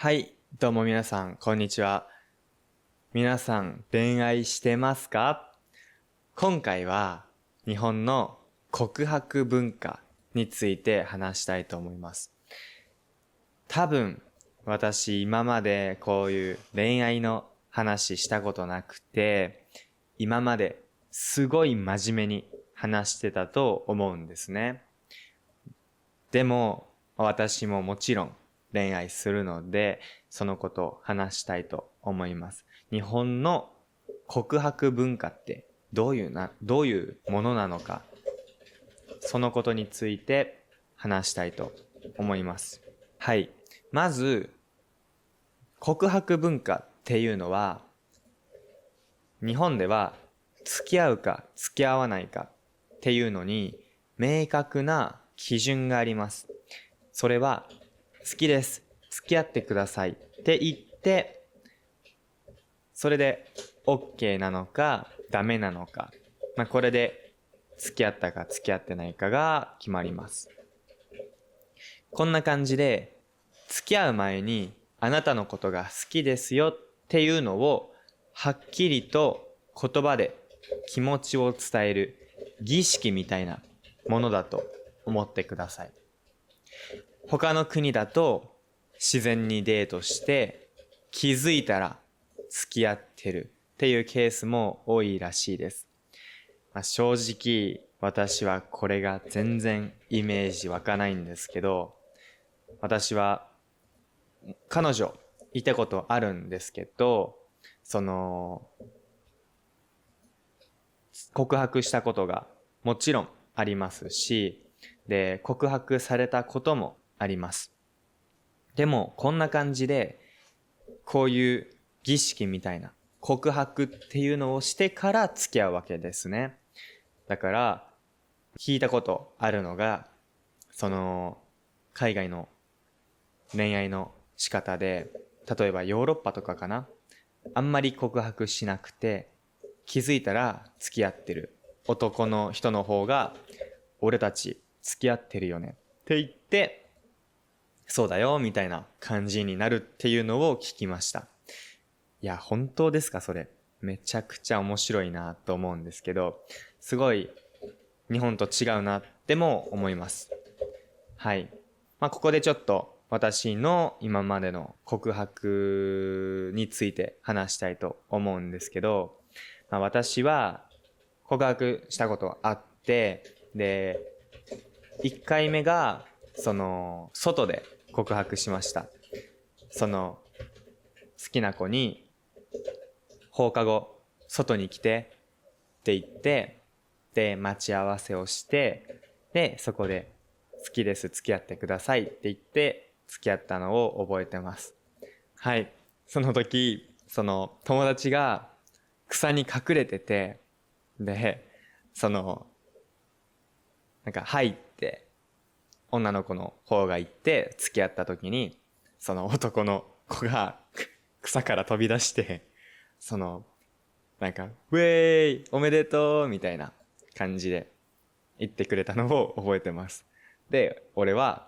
はい、どうも皆さん、こんにちは。皆さん、恋愛してますか？今回は、日本の告白文化について話したいと思います。多分、私、今までこういう恋愛の話したことなくて、今まですごい真面目に話してたと思うんですね。でも、私ももちろん恋愛するので、そのことを話したいと思います。日本の告白文化ってどういうものなのか、そのことについて話したいと思います。はい。まず、告白文化っていうのは、日本では付き合うか付き合わないかっていうのに明確な基準があります。それは、好きです。付き合ってくださいって言って、それで OK なのかダメなのか、これで付き合ったか付き合ってないかが決まります。こんな感じで、付き合う前にあなたのことが好きですよっていうのをはっきりと言葉で気持ちを伝える儀式みたいなものだと思ってください。他の国だと自然にデートして気づいたら付き合ってるっていうケースも多いらしいです。正直私はこれが全然イメージ湧かないんですけど、私は彼女いたことあるんですけど、告白したことがもちろんありますし、で、告白されたこともあります。でも、こんな感じで、こういう儀式みたいな告白っていうのをしてから付き合うわけですね。だから、聞いたことあるのが、海外の恋愛の仕方で、例えばヨーロッパとかかな。あんまり告白しなくて、気づいたら付き合ってる男の人の方が、俺たち付き合ってるよねって言って、そうだよみたいな感じになるっていうのを聞きました。いや、本当ですかそれ。めちゃくちゃ面白いなと思うんですけど、すごい日本と違うなっても思います。はい。ここでちょっと私の今までの告白について話したいと思うんですけど、私は告白したことあって、で、1回目が、外で告白しました。好きな子に、放課後、外に来てって言って、で、待ち合わせをして、で、そこで、好きです、付き合ってくださいって言って、付き合ったのを覚えてます。はい。その時、友達が草に隠れてて、で、はいって女の子の方が言って付き合った時に、その男の子が草から飛び出して、ウェーイおめでとうみたいな感じで言ってくれたのを覚えてます。で、俺は、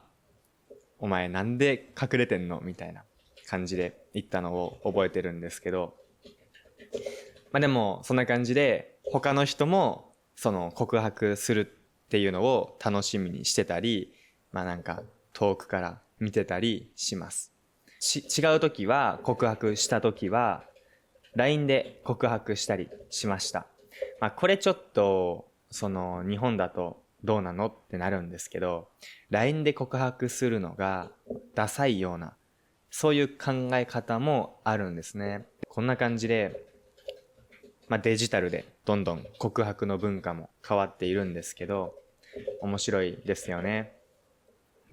お前なんで隠れてんのみたいな感じで言ったのを覚えてるんですけど、でも、そんな感じで、他の人も、告白するっていうのを楽しみにしてたり、遠くから見てたりします。違う時は、告白した時は、LINE で告白したりしました。これちょっと、日本だとどうなのってなるんですけど、LINE で告白するのがダサいような、そういう考え方もあるんですね。こんな感じで、デジタルでどんどん告白の文化も変わっているんですけど、面白いですよね。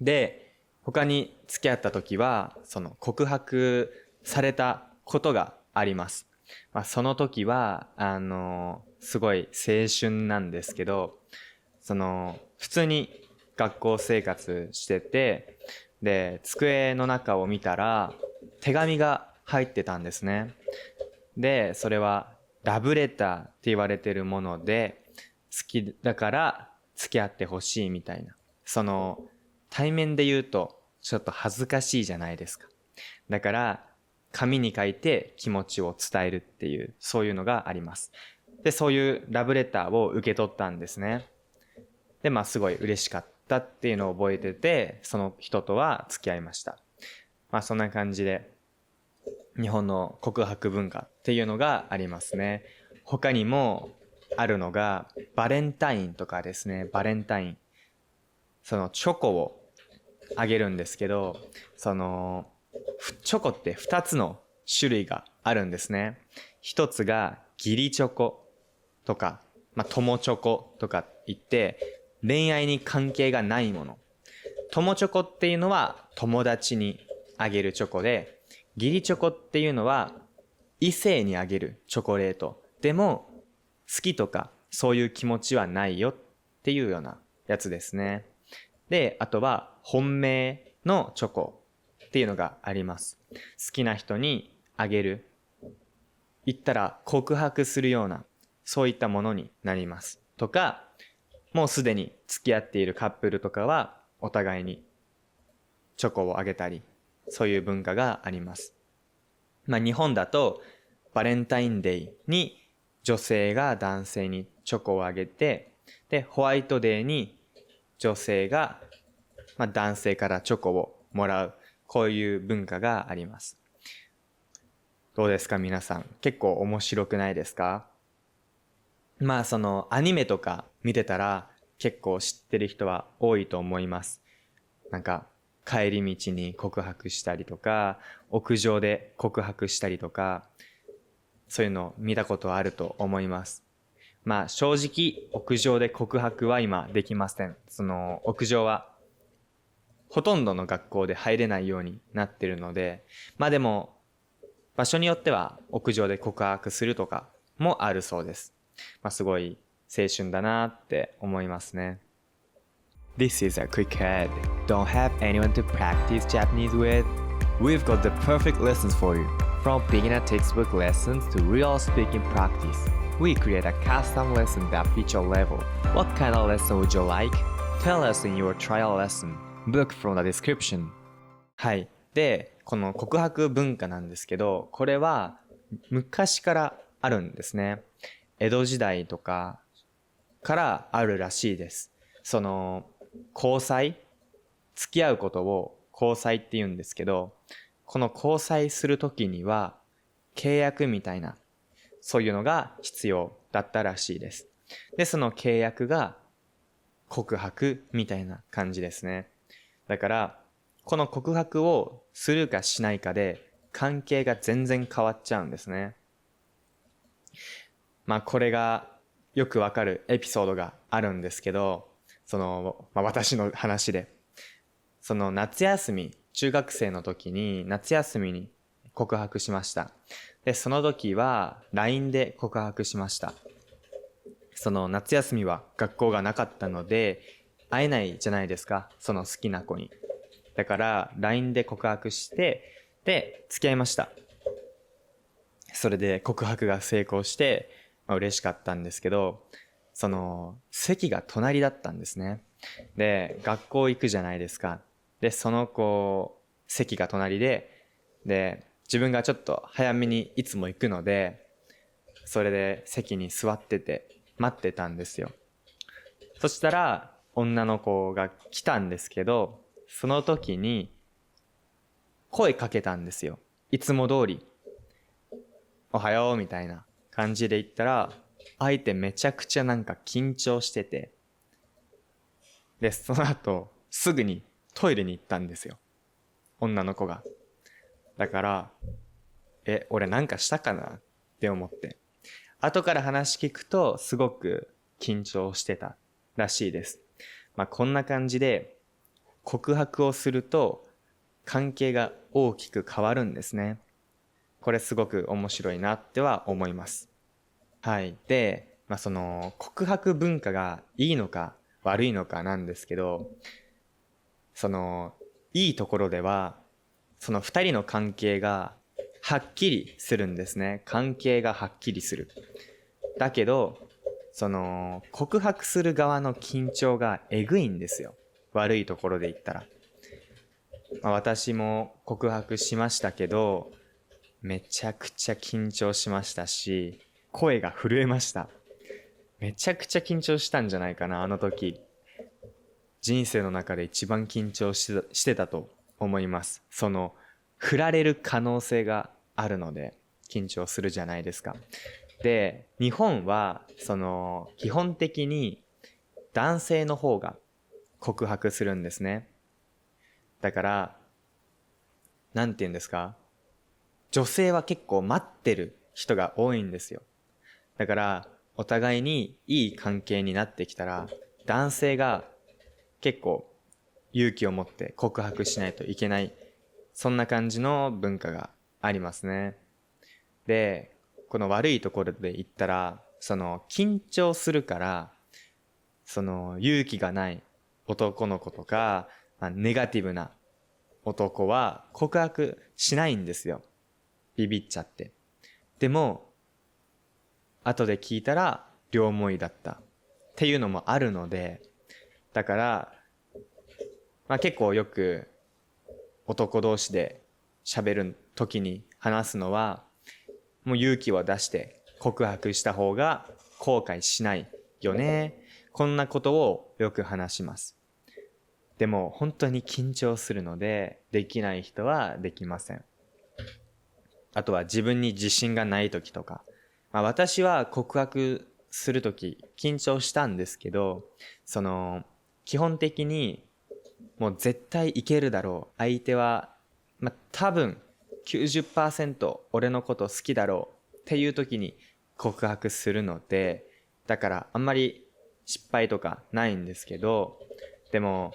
で、他に付き合った時は、告白されたことがあります。その時は、すごい青春なんですけど、普通に学校生活してて、で、机の中を見たら、手紙が入ってたんですね。で、それはラブレターって言われてるもので、好きだから付き合ってほしいみたいな。対面で言うとちょっと恥ずかしいじゃないですか。だから紙に書いて気持ちを伝えるっていう、そういうのがあります。で、そういうラブレターを受け取ったんですね。で、すごい嬉しかったっていうのを覚えてて、その人とは付き合いました。そんな感じで、日本の告白文化っていうのがありますね。他にもあるのが、バレンタインとかですね。バレンタイン。そのチョコをあげるんですけど、チョコって2つの種類があるんですね。一つが義理チョコとか、友チョコとか言って、恋愛に関係がないもの。友チョコっていうのは友達にあげるチョコで、義理チョコっていうのは異性にあげるチョコレート。でも好きとかそういう気持ちはないよっていうようなやつですね。で、あとは本命のチョコっていうのがあります。好きな人にあげる。言ったら告白するような、そういったものになります。とか、もうすでに付き合っているカップルとかはお互いにチョコをあげたり、そういう文化があります。日本だとバレンタインデーに女性が男性にチョコをあげて、で、ホワイトデーに女性が男性からチョコをもらう、こういう文化があります。どうですか皆さん。結構面白くないですか？アニメとか見てたら結構知ってる人は多いと思います。帰り道に告白したりとか、屋上で告白したりとか、そういうの見たことあると思います。正直屋上で告白は今できません。屋上はほとんどの学校で入れないようになってるので、でも場所によっては屋上で告白するとかもあるそうです。すごい青春だなって思いますね。This is a quick head. Don't have anyone to practice Japanese with? We've got the perfect lessons for you. From beginner textbook lessons to real speaking practice, we create a custom lesson that fits your level. What kind of lesson would you like? Tell us in your trial lesson. Book from the description. はい。で、この告白文化なんですけど、これは昔からあるんですね。江戸時代とかからあるらしいです。交際、付き合うことを交際って言うんですけど、この交際するときには契約みたいな、そういうのが必要だったらしいです。で、その契約が告白みたいな感じですね。だから、この告白をするかしないかで関係が全然変わっちゃうんですね。これがよくわかるエピソードがあるんですけど、私の話で、夏休み、中学生の時に夏休みに告白しました。で、その時は LINE で告白しました。夏休みは学校がなかったので会えないじゃないですか、その好きな子に。だから LINE で告白して、で、付き合いました。それで告白が成功して、嬉しかったんですけど、席が隣だったんですね。で、学校行くじゃないですか。で、その子、席が隣で、自分がちょっと早めにいつも行くので、それで席に座ってて、待ってたんですよ。そしたら、女の子が来たんですけど、その時に、声かけたんですよ。いつも通り、おはようみたいな感じで言ったら、相手めちゃくちゃ緊張してて、で、その後、すぐにトイレに行ったんですよ。女の子が。だから、俺なんかしたかなって思って。後から話聞くと、すごく緊張してたらしいです。こんな感じで、告白をすると、関係が大きく変わるんですね。これすごく面白いなっては思います。はい。で、告白文化がいいのか悪いのかなんですけど、いいところでは、二人の関係がはっきりするんですね。関係がはっきりする。だけど、告白する側の緊張がえぐいんですよ。悪いところで言ったら。私も告白しましたけど、めちゃくちゃ緊張しましたし、声が震えました。めちゃくちゃ緊張したんじゃないかな、あの時。人生の中で一番緊張してたと思います。振られる可能性があるので、緊張するじゃないですか。で、日本は、基本的に男性の方が告白するんですね。だから、なんて言うんですか？女性は結構待ってる人が多いんですよ。だから、お互いにいい関係になってきたら、男性が結構勇気を持って告白しないといけない、そんな感じの文化がありますね。で、この悪いところで言ったら、緊張するから、勇気がない男の子とか、ネガティブな男は告白しないんですよ。ビビっちゃって。でも、後で聞いたら両思いだったっていうのもあるので、だから、結構よく男同士で喋る時に話すのは、もう勇気を出して告白した方が後悔しないよね。こんなことをよく話します。でも本当に緊張するので、できない人はできません。あとは自分に自信がない時とか、私は告白する時緊張したんですけど、基本的にもう絶対いけるだろう。相手は、多分 90% 俺のこと好きだろうっていう時に告白するので、だからあんまり失敗とかないんですけど、でも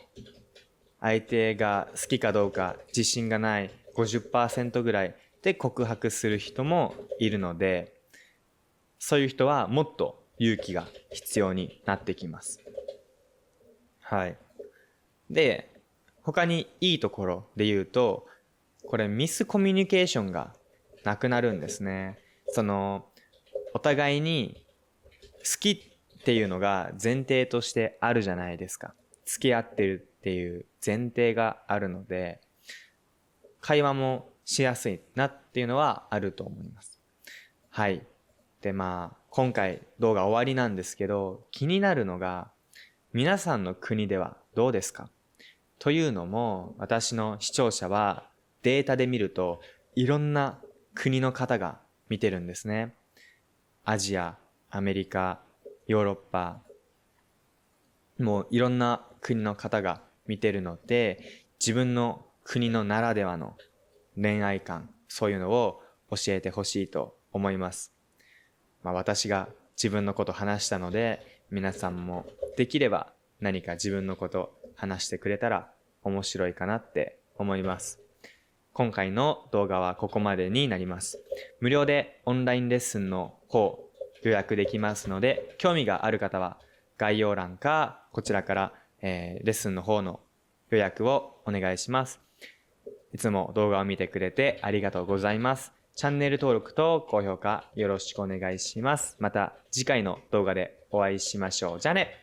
相手が好きかどうか自信がない 50% ぐらいで告白する人もいるので、そういう人はもっと勇気が必要になってきます。はい。で、他にいいところで言うと、これミスコミュニケーションがなくなるんですね。お互いに好きっていうのが前提としてあるじゃないですか。付き合ってるっていう前提があるので、会話もしやすいなっていうのはあると思います。はい。で、今回動画終わりなんですけど、気になるのが、皆さんの国ではどうですか？というのも、私の視聴者はデータで見るといろんな国の方が見てるんですね。アジア、アメリカ、ヨーロッパ、もういろんな国の方が見てるので、自分の国のならではの恋愛観、そういうのを教えてほしいと思います。私が自分のこと話したので、皆さんもできれば何か自分のこと話してくれたら面白いかなって思います。今回の動画はここまでになります。無料でオンラインレッスンの方予約できますので、興味がある方は概要欄かこちらから、レッスンの方の予約をお願いします。いつも動画を見てくれてありがとうございます。チャンネル登録と高評価よろしくお願いします。また次回の動画でお会いしましょう。じゃあね。